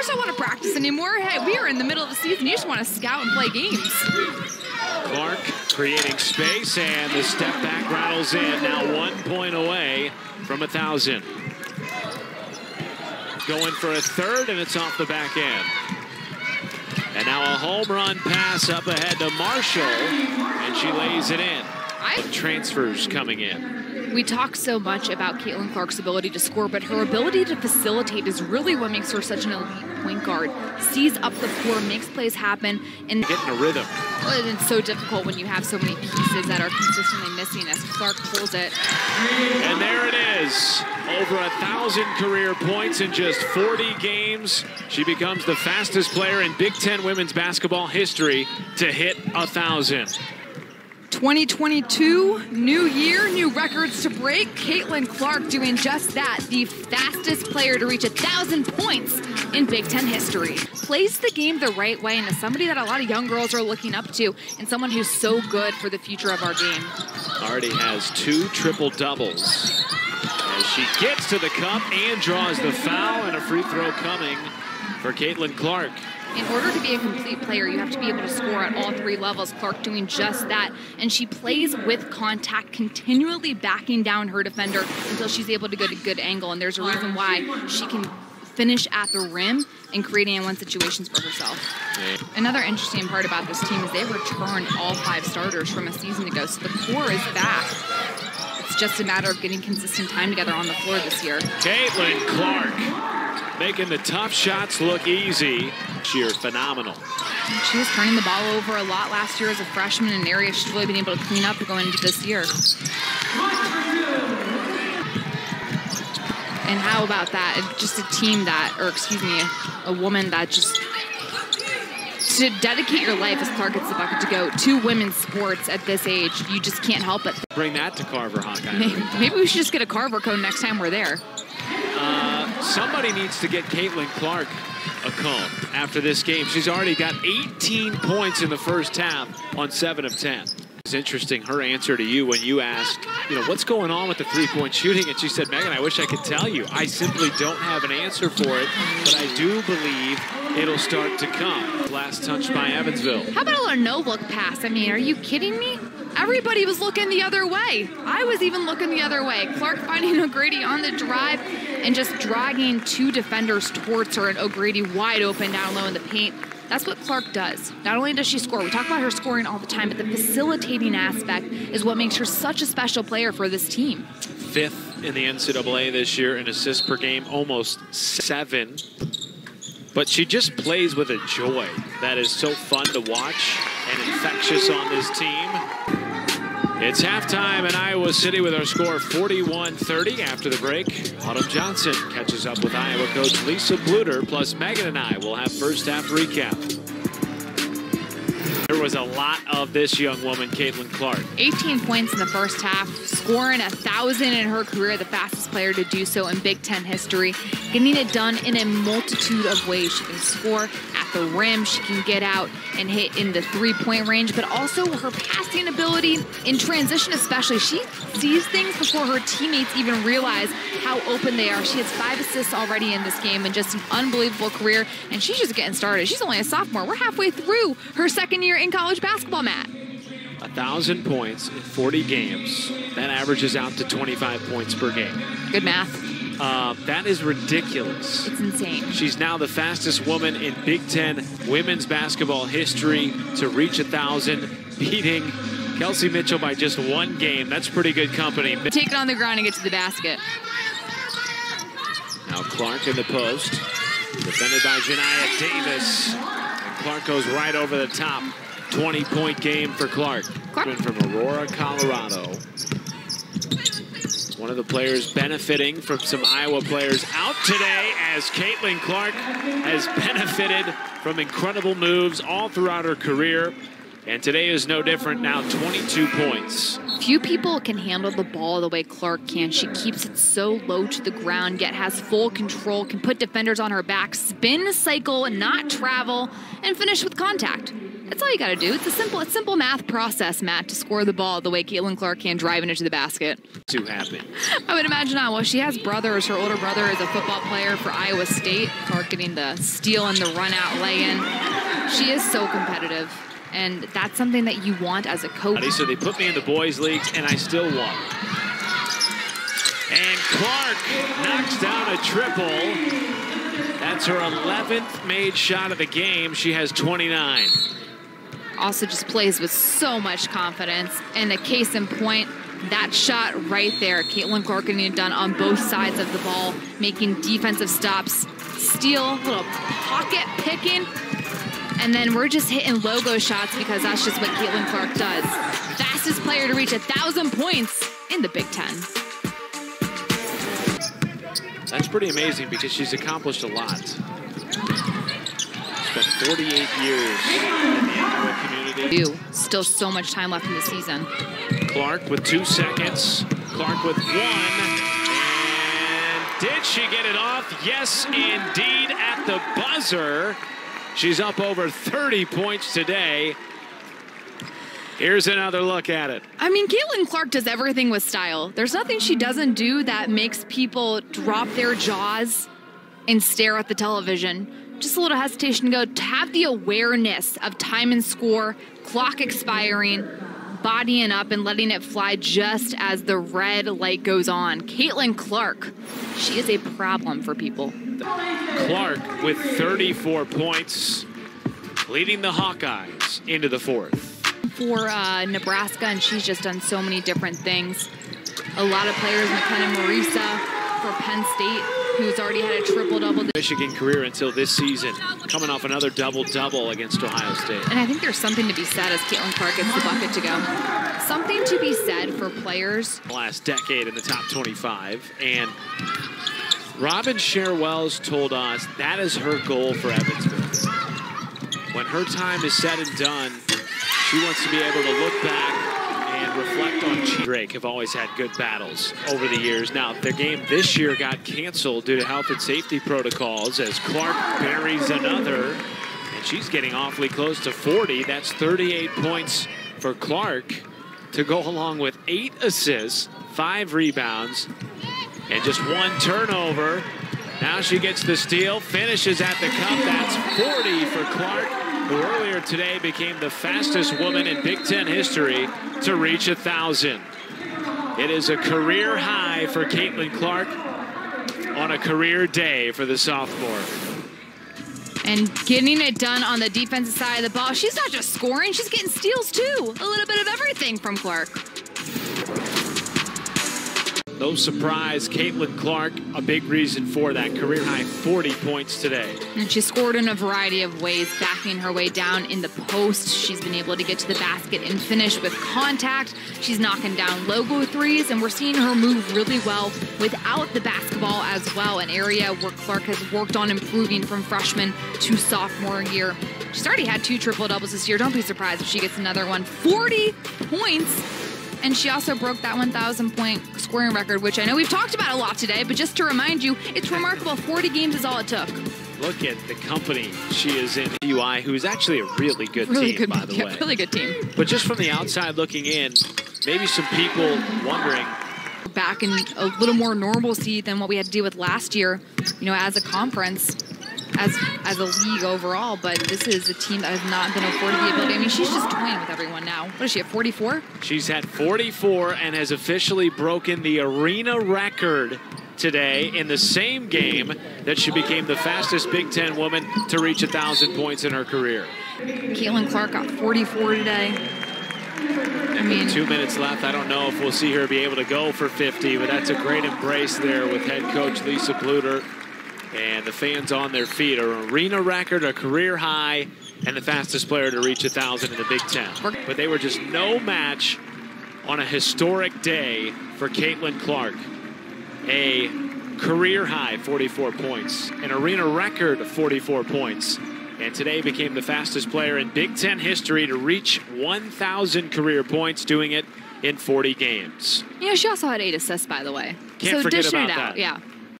players don't want to practice anymore. Hey, we are in the middle of the season. You just want to scout and play games. Clark creating space, and the step back rattles in. Now 1 point away from 1,000. Going for a third, and it's off the back end. And now a home run pass up ahead to Marshall, and she lays it in. Transfers coming in. We talk so much about Caitlin Clark's ability to score, but her ability to facilitate is really what makes her such an elite point guard. Sees up the floor, makes plays happen, and getting a rhythm. Well, it's so difficult when you have so many pieces that are consistently missing as Clark pulls it. And there it is. Over 1,000 career points in just 40 games. She becomes the fastest player in Big Ten women's basketball history to hit 1,000. 2022, new year, new records to break. Caitlin Clark doing just that, the fastest player to reach 1,000 points in Big Ten history. Plays the game the right way and is somebody that a lot of young girls are looking up to and someone who's so good for the future of our game. Already has 2 triple-doubles. As she gets to the cup and draws the foul, and a free throw coming for Caitlin Clark. In order to be a complete player, you have to be able to score at all 3 levels. Clark doing just that, and she plays with contact, continually backing down her defender until she's able to get a good angle, and there's a reason why she can finish at the rim and creating in-one situations for herself. Another interesting part about this team is they returned all 5 starters from a season ago, so the core is back. It's just a matter of getting consistent time together on the floor this year. Caitlin Clark making the tough shots look easy. Sheer phenomenal. She was turning the ball over a lot last year as a freshman, in an area she's really been able to clean up going into this year. And how about that? Just a team that, or excuse me, a woman that just, to dedicate your life as Clark gets the bucket to go to women's sports at this age, you just can't help it. Bring that to Carver, Hawkeye. Maybe we should just get a Carver cone next time we're there. Somebody needs to get Caitlin Clark a cone after this game. She's already got 18 points in the first half on 7 of 10. It's interesting, her answer to you when you asked, what's going on with the three-point shooting? And she said, Megan, I wish I could tell you. I simply don't have an answer for it, but I do believe it'll start to come. Last touch by Evansville. How about a little no-look pass? I mean, are you kidding me? Everybody was looking the other way. I was even looking the other way. Clark finding O'Grady on the drive and just dragging 2 defenders towards her, and O'Grady wide open down low in the paint. That's what Clark does. Not only does she score, we talk about her scoring all the time, but the facilitating aspect is what makes her such a special player for this team. 5th in the NCAA this year in assists per game, almost 7. But she just plays with a joy that is so fun to watch and infectious on this team. It's halftime in Iowa City with our score 41-30 after the break. Autumn Johnson catches up with Iowa coach Lisa Bluter, plus Megan and I will have first half recap. There was a lot of this young woman, Caitlin Clark. 18 points in the first half, scoring 1,000 in her career, the fastest player to do so in Big Ten history. Getting it done in a multitude of ways. She can score at the rim, she can get out and hit in the 3-point range, but also her passing ability in transition especially. She sees things before her teammates even realize how open they are. She has 5 assists already in this game and just an unbelievable career, and she's just getting started. She's only a sophomore. We're halfway through her second year in college basketball, Matt. 1,000 points in 40 games. That averages out to 25 points per game. Good math. That is ridiculous. It's insane. She's now the fastest woman in Big Ten women's basketball history to reach 1,000, beating Kelsey Mitchell by just 1 game. That's pretty good company. Take it on the ground and get to the basket. Now Clark in the post, defended by Janiah Davis. And Clark goes right over the top. 20-point game for Clark. From Aurora, Colorado. One of the players benefiting from some Iowa players out today, as Caitlin Clark has benefited from incredible moves all throughout her career. And today is no different, now 22 points. Few people can handle the ball the way Clark can. She keeps it so low to the ground, yet has full control, can put defenders on her back, spin, cycle, not travel, and finish with contact. That's all you got to do. It's a simple math process, Matt, to score the ball the way Caitlin Clark can drive it into the basket. To happen. I would imagine not. Well, she has brothers. Her older brother is a football player for Iowa State. Clark getting the steal and the run-out lay-in. She is so competitive, and that's something that you want as a coach. So they put me in the boys' leagues, and I still won. And Clark knocks down a triple. That's her 11th made shot of the game. She has 29. Also just plays with so much confidence. And a case in point, that shot right there. Caitlin Clark getting it done on both sides of the ball, making defensive stops, steal, little pocket picking. And then we're just hitting logo shots because that's just what Caitlin Clark does. Fastest player to reach 1,000 points in the Big Ten. That's pretty amazing because she's accomplished a lot. Spent 48 years in the Iowa community. Still so much time left in the season. Clark with 2 seconds. Clark with 1. And did she get it off? Yes, indeed, at the buzzer. She's up over 30 points today. Here's another look at it. I mean, Caitlin Clark does everything with style. There's nothing she doesn't do that makes people drop their jaws and stare at the television. Just a little hesitation to go. To have the awareness of time and score, clock expiring, bodying up and letting it fly just as the red light goes on. Caitlin Clark, she is a problem for people. Clark with 34 points, leading the Hawkeyes into the 4th. For Nebraska, and she's just done so many different things. A lot of players, McKenna Marisa for Penn State, who's already had a triple-double. Michigan career until this season, coming off another double-double against Ohio State. And I think there's something to be said as Caitlin Clark gets the bucket to go. Something to be said for players. Last decade in the top 25, and Robin Sherwells told us that is her goal for Evansville. When her time is said and done, she wants to be able to look back and reflect on Drake. Have always had good battles over the years. Now, their game this year got canceled due to health and safety protocols as Clark buries another. And she's getting awfully close to 40. That's 38 points for Clark to go along with 8 assists, 5 rebounds, and just 1 turnover. Now she gets the steal, finishes at the cup. That's 40 for Clark, who earlier today became the fastest woman in Big Ten history to reach 1,000. It is a career high for Caitlin Clark on a career day for the sophomore. And getting it done on the defensive side of the ball. She's not just scoring, she's getting steals too. A little bit of everything from Clark. No surprise, Caitlin Clark, a big reason for that. Career high 40 points today. And she scored in a variety of ways, backing her way down in the post. She's been able to get to the basket and finish with contact. She's knocking down logo threes, and we're seeing her move really well without the basketball as well, an area where Clark has worked on improving from freshman to sophomore year. She's already had 2 triple-doubles this year. Don't be surprised if she gets another one. 40 points. And she also broke that 1,000-point scoring record, which I know we've talked about a lot today, but just to remind you, it's remarkable. 40 games is all it took. Look at the company she is in. UI, who's actually a really good team, by the way. Really good team. But just from the outside looking in, maybe some people wondering. Back in a little more normalcy than what we had to deal with last year, you know, as a conference. As a league overall, but this is a team that has not been afforded the ability. I mean, she's just toying with everyone now. What is she at, 44? She's at 44 and has officially broken the arena record today in the same game that she became the fastest Big Ten woman to reach 1,000 points in her career. Caitlin Clark got 44 today. And with 2 minutes left, I don't know if we'll see her be able to go for 50, but that's a great embrace there with head coach Lisa Pluter. And the fans on their feet. An arena record, a career high, and the fastest player to reach 1,000 in the Big Ten. But they were just no match on a historic day for Caitlin Clark. A career high 44 points, an arena record 44 points, and today became the fastest player in Big Ten history to reach 1,000 career points, doing it in 40 games. You know, she also had 8 assists, by the way. Can't forget about that. Yeah.